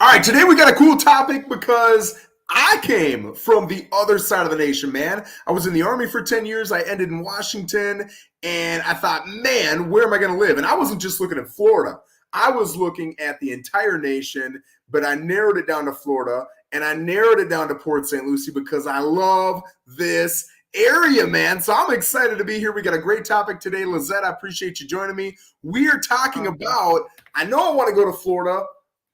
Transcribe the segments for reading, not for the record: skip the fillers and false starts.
All right, today we got a cool topic because I came from the other side of the nation, man. I was in the Army for 10 years. I ended in Washington, and I thought, man, where am I going to live? And I wasn't just looking at Florida. I was looking at the entire nation, but I narrowed it down to Florida, and I narrowed it down to Port St. Lucie because I love this area, man. So I'm excited to be here. We got a great topic today. Lissette, I appreciate you joining me. We are talking about, I know I want to go to Florida.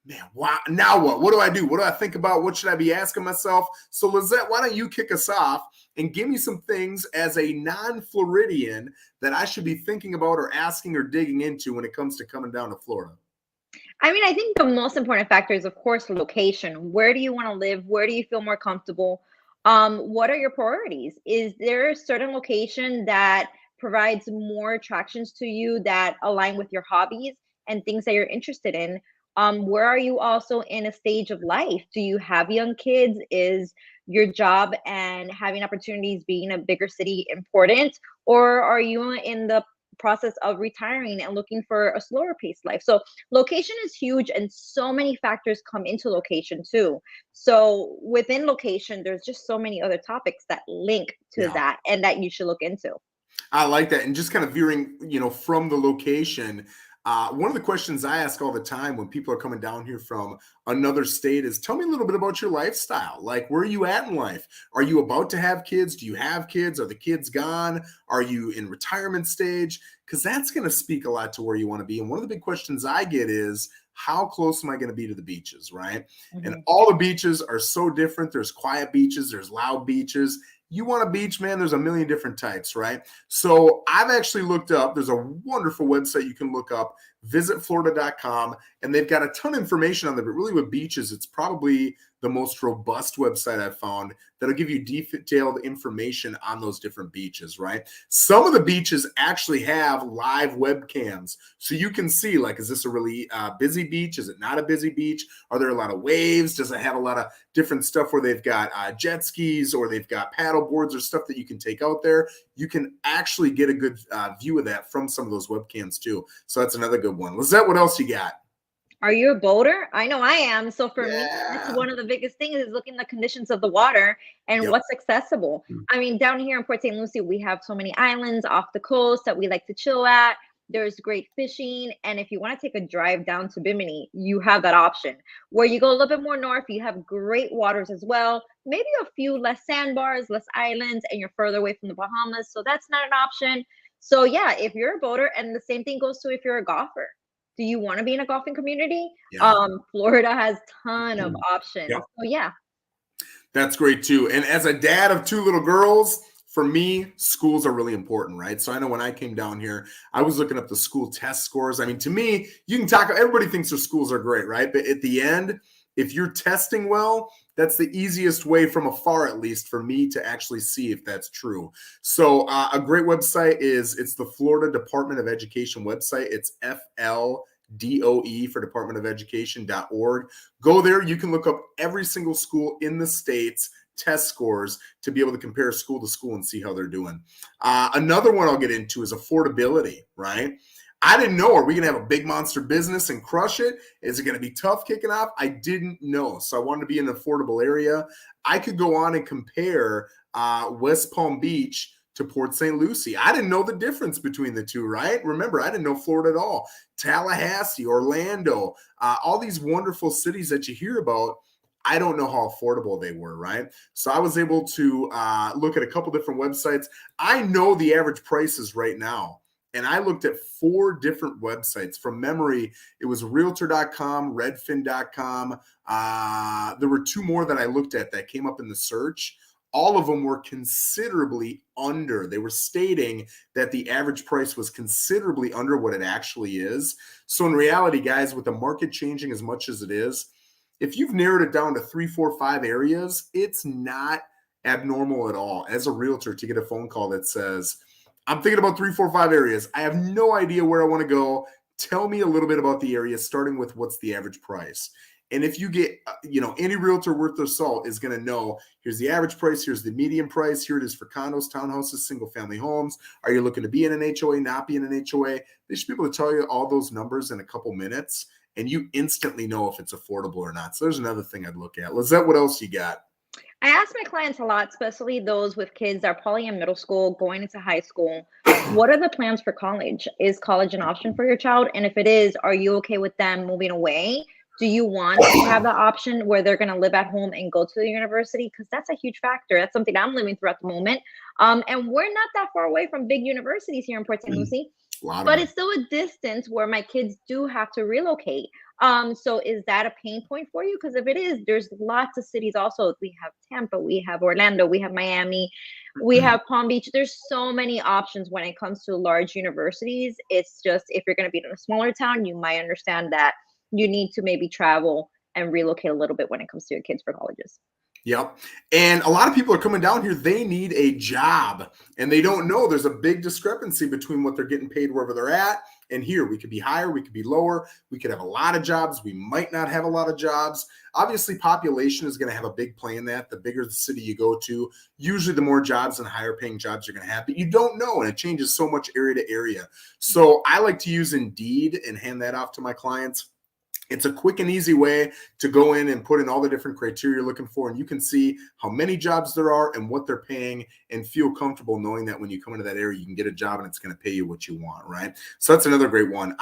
Man, wow. Now what? What do I do? What do I think about? What should I be asking myself? So, Lissette, why don't you kick us off and give me some things as a non-Floridian that I should be thinking about or asking or digging into when it comes to coming down to Florida? I think the most important factor is, of course, location. Where do you want to live? Where do you feel more comfortable? What are your priorities? Is there a certain location that provides more attractions to you that align with your hobbies and things that you're interested in? Where are you also in a stage of life? Do you have young kids? Is your job and having opportunities being a bigger city important? Or are you in the process of retiring and looking for a slower paced life? So location is huge, and so many factors come into location too. So within location, there's just so many other topics that link to that and that you should look into. I like that. And just kind of veering, from the location, one of the questions I ask all the time when people are coming down here from another state is, tell me a little bit about your lifestyle. Like, where are you at in life? Are you about to have kids? Do you have kids? Are the kids gone? Are you in retirement stage? Because that's going to speak a lot to where you want to be. And one of the big questions I get is, how close am I going to be to the beaches, right? Mm-hmm. And all the beaches are so different. There's quiet beaches, there's loud beaches. You want a beach, man, there's a million different types, right? So I've actually looked up, there's a wonderful website you can look up, visitflorida.com, and they've got a ton of information on there, but really with beaches, it's probably the most robust website I've found that'll give you detailed information on those different beaches, right? Some of the beaches actually have live webcams. So you can see, like, is this a really busy beach? Is it not a busy beach? Are there a lot of waves? Does it have a lot of different stuff where they've got jet skis or they've got paddle boards or stuff that you can take out there? You can actually get a good view of that from some of those webcams too. So that's another good one. Lissette, what else you got? Are you a boater? I know I am. So for me, that's one of the biggest things is looking at the conditions of the water and what's accessible. I mean, down here in Port St. Lucie, we have so many islands off the coast that we like to chill at. There's great fishing. And if you want to take a drive down to Bimini, you have that option. Where you go a little bit more north, you have great waters as well. Maybe a few less sandbars, less islands, and you're further away from the Bahamas. So that's not an option. So yeah, if you're a boater, and the same thing goes to if you're a golfer. Do you want to be in a golfing community? Florida has a ton of options. So yeah. That's great too. And as a dad of two little girls, for me, schools are really important, right? So I know when I came down here, I was looking up the school test scores. I mean, to me, you can talk, everybody thinks their schools are great, right? But at the end, if you're testing well, that's the easiest way from afar, at least for me to actually see if that's true. So a great website it's the Florida Department of Education website. It's FLDOE for Department of Education.org. Go there. You can look up every single school in the state's test scores to be able to compare school to school and see how they're doing. Another one I'll get into is affordability, right? I didn't know, are we going to have a big monster business and crush it? Is it going to be tough kicking off? I didn't know. So I wanted to be in an affordable area. I could go on and compare West Palm Beach to Port St. Lucie. I didn't know the difference between the two, right? Remember, I didn't know Florida at all. Tallahassee, Orlando, all these wonderful cities that you hear about, I don't know how affordable they were, right? So I was able to look at a couple different websites. I know the average prices right now. And I looked at 4 different websites. From memory, it was Realtor.com, Redfin.com. There were 2 more that I looked at that came up in the search. All of them were considerably under. They were stating that the average price was considerably under what it actually is. So in reality, guys, with the market changing as much as it is, if you've narrowed it down to 3, 4, 5 areas, it's not abnormal at all as a realtor to get a phone call that says, I'm thinking about 3, 4, 5 areas. I have no idea where I want to go. Tell me a little bit about the area, starting with what's the average price. And if you get, any realtor worth their salt is going to know, here's the average price, here's the median price, here it is for condos, townhouses, single family homes. Are you looking to be in an HOA, not be in an HOA? They should be able to tell you all those numbers in a couple minutes. and you instantly know if it's affordable or not. So there's another thing I'd look at. Lizette, what else you got? I ask my clients a lot, especially those with kids that are probably in middle school, going into high school. What are the plans for college? Is college an option for your child? And if it is, are you okay with them moving away? Do you want to have the option where they're going to live at home and go to the university? Because that's a huge factor. That's something I'm living through at the moment. And we're not that far away from big universities here in Port St. Lucie, A lot of but them. it's still a distance where my kids do have to relocate. So is that a pain point for you? Because if it is, there's lots of cities also. We have Tampa, we have Orlando, we have Miami, we have Palm Beach. There's so many options when it comes to large universities. It's just if you're going to be in a smaller town, you might understand that you need to maybe travel and relocate a little bit when it comes to your kids for colleges. Yep. And a lot of people are coming down here. They need a job and they don't know there's a big discrepancy between what they're getting paid wherever they're at. And here we could be higher, we could be lower. We could have a lot of jobs. We might not have a lot of jobs. Obviously, population is going to have a big play in that. The bigger the city you go to, usually the more jobs and higher paying jobs you're going to have. But you don't know, and it changes so much area to area. So I like to use Indeed and hand that off to my clients. It's a quick and easy way to go in and put in all the different criteria you're looking for, and you can see how many jobs there are and what they're paying and feel comfortable knowing that when you come into that area, you can get a job and it's going to pay you what you want, right? So that's another great one.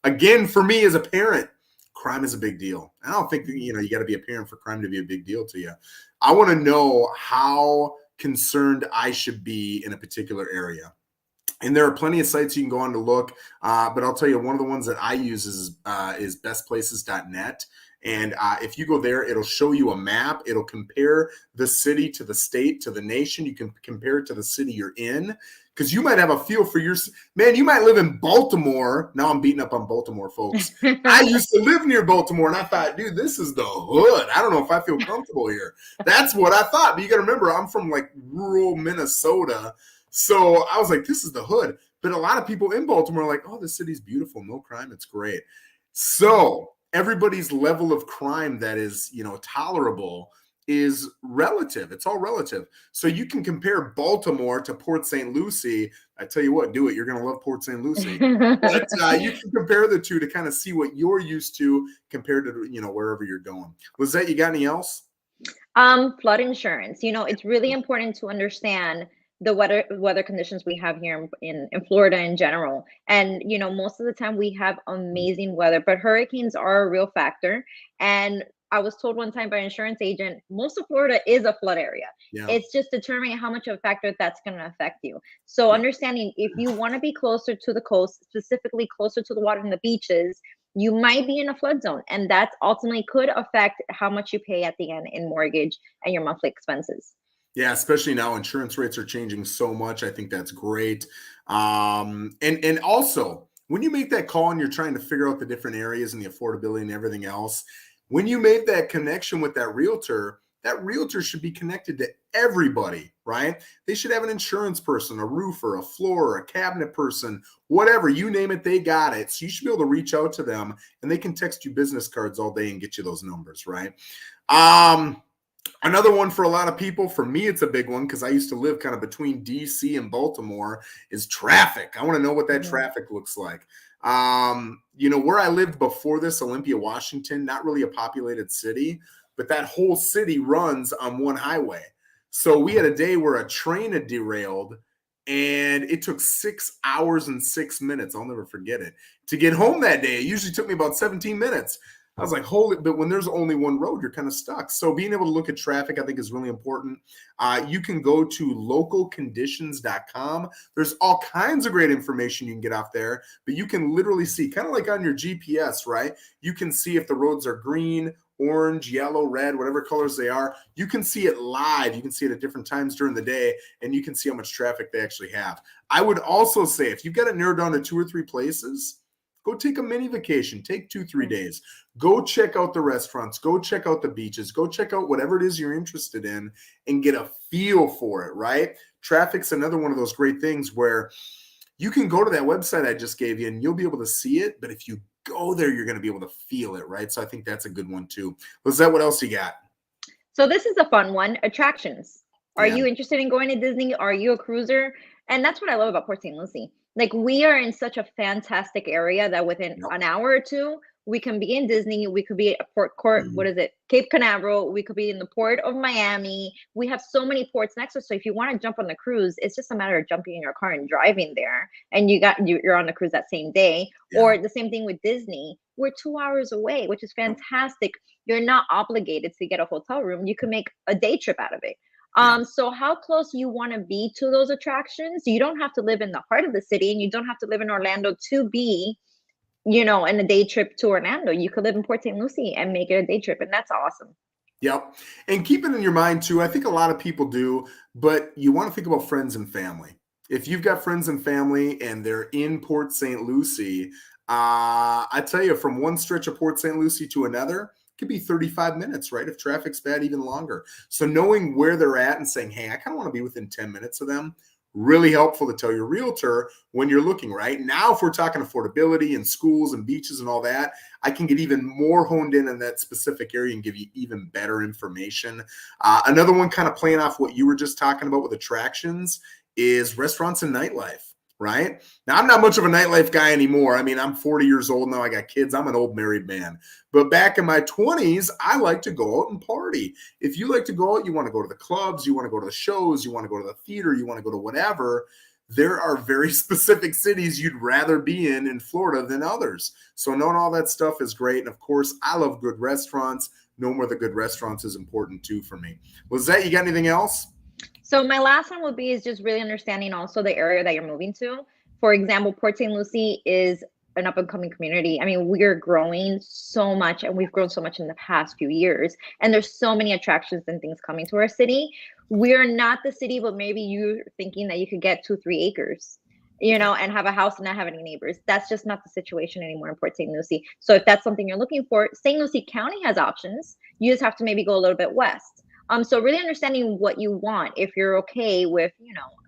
Again, for me as a parent, crime is a big deal. I don't think you got to be a parent for crime to be a big deal to you. I want to know how concerned I should be in a particular area. And there are plenty of sites you can go on to look, but I'll tell you, one of the ones that I use is bestplaces.net. And if you go there, it'll show you a map. It'll compare the city to the state to the nation. You can compare it to the city you're in, because you might have a feel for man, you might live in Baltimore. Now I'm beating up on Baltimore folks. I used to live near Baltimore, and I thought, dude, this is the hood. I don't know if I feel comfortable here. That's what I thought. But you got to remember, I'm from like rural Minnesota. So I was like, this is the hood. But a lot of people in Baltimore are like, oh, the city's beautiful. No crime. It's great. So everybody's level of crime that is, tolerable is relative. It's all relative. So you can compare Baltimore to Port St. Lucie. I tell you what, do it. You're going to love Port St. Lucie. But you can compare the two to kind of see what you're used to compared to, wherever you're going. Lizette, you got any else? Flood insurance. It's really important to understand the weather conditions we have here in Florida in general. And most of the time we have amazing weather, but hurricanes are a real factor. And I was told one time by an insurance agent, most of Florida is a flood area. Yeah. It's just determining how much of a factor that's going to affect you. So understanding if you want to be closer to the coast, specifically closer to the water and the beaches, you might be in a flood zone, and that ultimately could affect how much you pay at the end in mortgage and your monthly expenses. Yeah, especially now insurance rates are changing so much. I think that's great. And also, when you make that call and you're trying to figure out the different areas and the affordability and everything else, when you make that connection with that realtor should be connected to everybody, right? They should have an insurance person, a roofer, a floorer, a cabinet person, whatever, you name it, they got it. So you should be able to reach out to them, and they can text you business cards all day and get you those numbers, right? Another one for a lot of people, for me, it's a big one because I used to live kind of between DC and Baltimore, is traffic. I want to know what that traffic looks like. Where I lived before this, Olympia, Washington, not really a populated city, but that whole city runs on one highway. So we had a day where a train had derailed, and it took 6 hours and 6 minutes. I'll never forget it. To get home that day, it usually took me about 17 minutes. I was like, holy, but when there's only one road, you're kind of stuck. So being able to look at traffic, I think, is really important. You can go to localconditions.com. There's all kinds of great information you can get off there, but you can literally see, kind of like on your GPS, right? You can see if the roads are green, orange, yellow, red, whatever colors they are. You can see it live. You can see it at different times during the day, and you can see how much traffic they actually have. I would also say, if you've got it narrowed down to 2 or 3 places, go take a mini vacation. Take 2-3 days. Go check out the restaurants. Go check out the beaches. Go check out whatever it is you're interested in and get a feel for it, right? Traffic's another one of those great things where you can go to that website I just gave you and you'll be able to see it. But if you go there, you're going to be able to feel it, right? So I think that's a good one too. Lizette, what else you got? So this is a fun one. Attractions. Are you interested in going to Disney? Are you a cruiser? And that's what I love about Port St. Lucie. Like, we are in such a fantastic area that within an hour or two, We can be in Disney. We could be at Port Court. What is it? Cape Canaveral. We could be in the port of Miami. We have so many ports next to us. So if you want to jump on the cruise, it's just a matter of jumping in your car and driving there, and you're on the cruise that same day. Yeah. Or the same thing with Disney. We're 2 hours away, which is fantastic. You're not obligated to get a hotel room. You can make a day trip out of it. So how close you want to be to those attractions? You don't have to live in the heart of the city, and you don't have to live in Orlando to be, in a day trip to Orlando. You could live in Port St. Lucie and make it a day trip, and that's awesome. Yep. And keep it in your mind too. I think a lot of people do, but you want to think about friends and family. If you've got friends and family and they're in Port St. Lucie, I tell you, from one stretch of Port St. Lucie to another, could be 35 minutes, right? If traffic's bad, even longer. So knowing where they're at and saying, hey, I kind of want to be within 10 minutes of them, really helpful to tell your realtor when you're looking, right? Now, if we're talking affordability and schools and beaches and all that, I can get even more honed in that specific area and give you even better information. Another one kind of playing off what you were just talking about with attractions is restaurants and nightlife. Right now, I'm not much of a nightlife guy anymore. I mean, I'm 40 years old now. I got kids. I'm an old married man. But back in my 20s, I like to go out and party. If you like to go out, you want to go to the clubs, you want to go to the shows, you want to go to the theater, you want to go to whatever. There are very specific cities you'd rather be in Florida than others. So knowing all that stuff is great. And of course, I love good restaurants. Knowing where the good restaurants is important too for me. Lissette, you got anything else? So my last one would be is just really understanding also the area that you're moving to. For example, Port St. Lucie is an up and coming community. I mean, we're growing so much, and we've grown so much in the past few years. And there's so many attractions and things coming to our city. We're not the city, but maybe you're thinking that you could get 2-3 acres, and have a house and not have any neighbors. That's just not the situation anymore in Port St. Lucie. So if that's something you're looking for, St. Lucie County has options. You just have to maybe go a little bit west. So really understanding what you want. If you're okay with,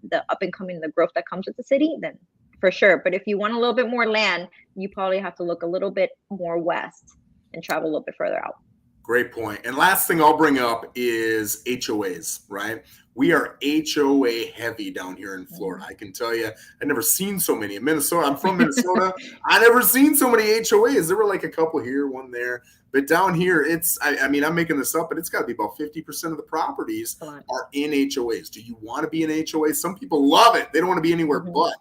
the up and coming, the growth that comes with the city, then for sure. But if you want a little bit more land, you probably have to look a little bit more west and travel a little bit further out. Great point. And last thing I'll bring up is HOAs, right? We are HOA heavy down here in Florida. I can tell you, I've never seen so many in Minnesota. I'm from Minnesota. I never seen so many HOAs. There were like a couple here, one there. But down here, I'm making this up, but it's got to be about 50% of the properties are in HOAs. Do you want to be in HOA? Some people love it. They don't want to be anywhere but.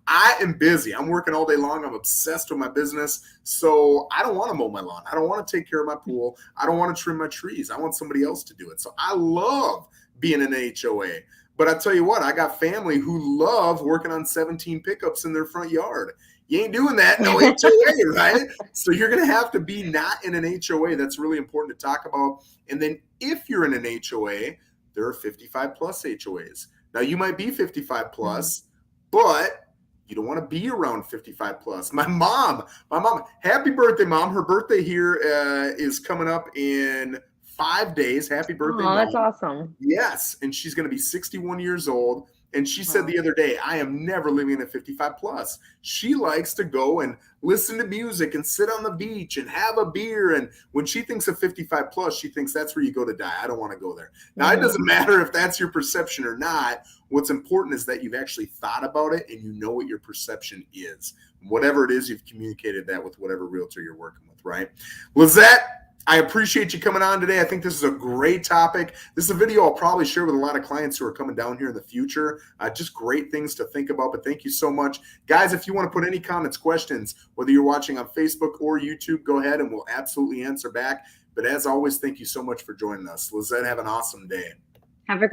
I am busy. I'm working all day long. I'm obsessed with my business. So I don't want to mow my lawn. I don't want to take care of my pool. I don't want to trim my trees. I want somebody else to do it. So I love being in an HOA. But I tell you what, I got family who love working on 17 pickups in their front yard. You ain't doing that, no HOA, right? So you're going to have to be not in an HOA. That's really important to talk about. And then if you're in an HOA, there are 55 plus HOAs. Now you might be 55 plus, but you don't want to be around 55 plus. My mom, happy birthday, Mom. Her birthday here is coming up in 5 days. Happy birthday, Mom. That's awesome. Yes. And she's going to be 61 years old. And she said the other day, I am never living at 55 plus. She likes to go and listen to music and sit on the beach and have a beer. And when she thinks of 55 plus, she thinks that's where you go to die. I don't want to go there. Now, it doesn't matter if that's your perception or not. What's important is that you've actually thought about it and you know what your perception is. Whatever it is, you've communicated that with whatever realtor you're working with, right? Lissette, I appreciate you coming on today. I think this is a great topic. This is a video I'll probably share with a lot of clients who are coming down here in the future. Just great things to think about, but thank you so much. Guys, if you want to put any comments, questions, whether you're watching on Facebook or YouTube, go ahead and we'll absolutely answer back. But as always, thank you so much for joining us. Lissette, have an awesome day. Have a great